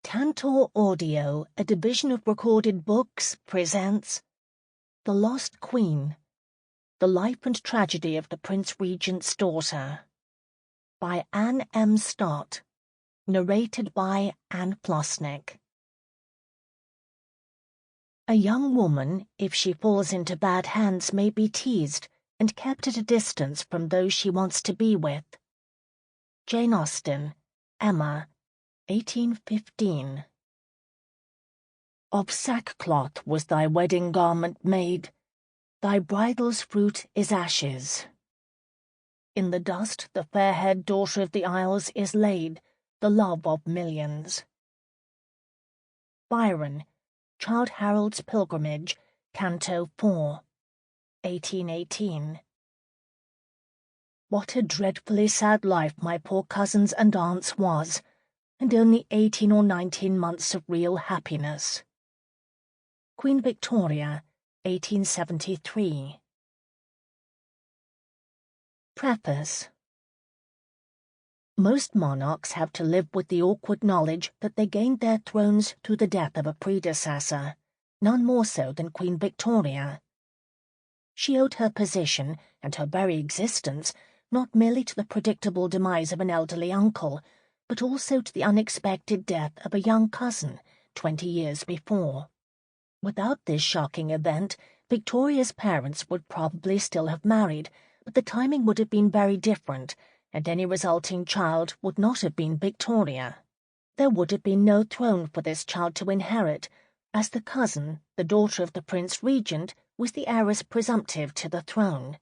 Tantor Audio, a division of Recorded Books, presents The Lost Queen, The Life and Tragedy of the Prince Regent's Daughter, by Anne M. Stott, narrated by Anne Flosnik. A young woman, if she falls into bad hands, may be teased and kept at a distance from those she wants to be with. Jane Austen, Emma, 1815. Of sackcloth was thy wedding garment made, thy bridal's fruit is ashes. In the dust the fair-haired daughter of the Isles is laid, the love of millions. Byron, Childe Harold's Pilgrimage, Canto 4, 1818. What a dreadfully sad life my poor cousin's and aunt's was, and only 18 or 19 months of real happiness. Queen Victoria, 1873. Preface. Most monarchs have to live with the awkward knowledge that they gained their thrones through the death of a predecessor, none more so than Queen Victoria. She owed her position and her very existence not merely to the predictable demise of an elderly uncle, but also to the unexpected death of a young cousin 20 years before. Without this shocking event, Victoria's parents would probably still have married, but the timing would have been very different, and any resulting child would not have been Victoria. There would have been no throne for this child to inherit, as the cousin, the daughter of the Prince Regent, was the heiress presumptive to the throne.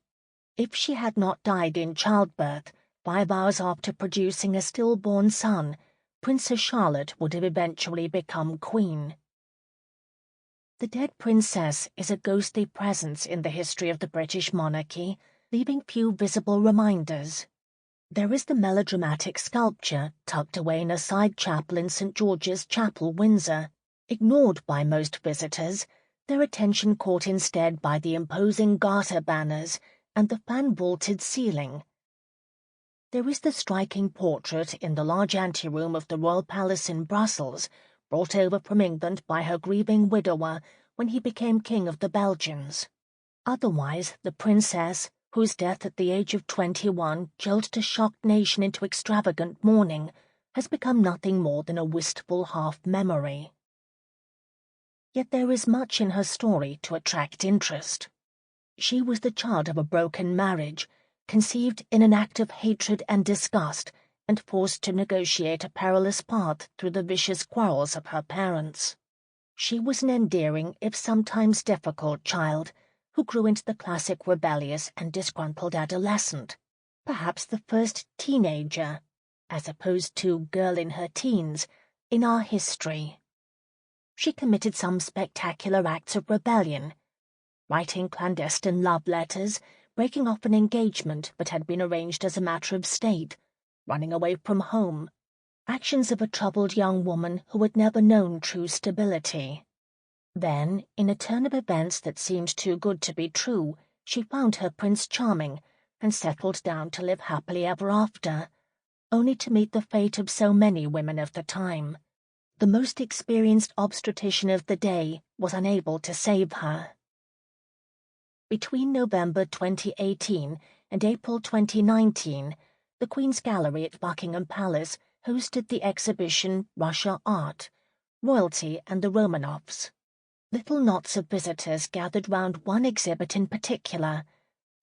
If she had not died in childbirth, 5 hours after producing a stillborn son, Princess Charlotte would have eventually become queen. The dead princess is a ghostly presence in the history of the British monarchy, leaving few visible reminders. There is the melodramatic sculpture tucked away in a side chapel in St. George's Chapel, Windsor, ignored by most visitors, their attention caught instead by the imposing garter banners and the fan-vaulted ceiling. There is the striking portrait in the large anteroom of the Royal Palace in Brussels, brought over from England by her grieving widower when he became King of the Belgians. Otherwise, the princess, whose death at the age of 21 jolted a shocked nation into extravagant mourning, has become nothing more than a wistful half-memory. Yet there is much in her story to attract interest. She was the child of a broken marriage, conceived in an act of hatred and disgust, and forced to negotiate a perilous path through the vicious quarrels of her parents. She was an endearing, if sometimes difficult, child, who grew into the classic rebellious and disgruntled adolescent, perhaps the first teenager, as opposed to girl in her teens, in our history. She committed some spectacular acts of rebellion, writing clandestine love letters, breaking off an engagement that had been arranged as a matter of state, running away from home, actions of a troubled young woman who had never known true stability. Then, in a turn of events that seemed too good to be true, she found her Prince Charming and settled down to live happily ever after, only to meet the fate of so many women of the time. The most experienced obstetrician of the day was unable to save her. Between November 2018 and April 2019, the Queen's Gallery at Buckingham Palace hosted the exhibition Russia Art, Royalty and the Romanovs. Little knots of visitors gathered round one exhibit in particular,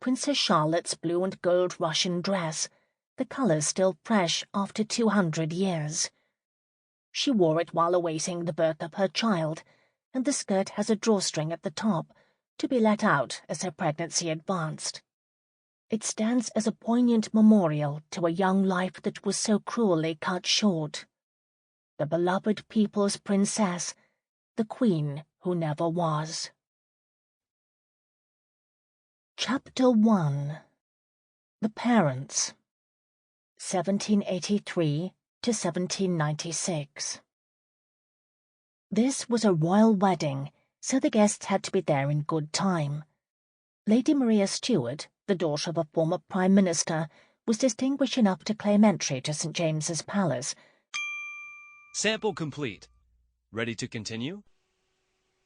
Princess Charlotte's blue and gold Russian dress, the colours still fresh after 200 years. She wore it while awaiting the birth of her child, and the skirt has a drawstring at the top, to be let out as her pregnancy advanced. It stands as a poignant memorial to a young life that was so cruelly cut short. The beloved people's princess, the Queen who never was. Chapter 1. The Parents, 1783 to 1796. This was a royal wedding, so the guests had to be there in good time. Lady Maria Stuart, the daughter of a former Prime Minister, was distinguished enough to claim entry to St. James's Palace. Sample complete. Ready to continue?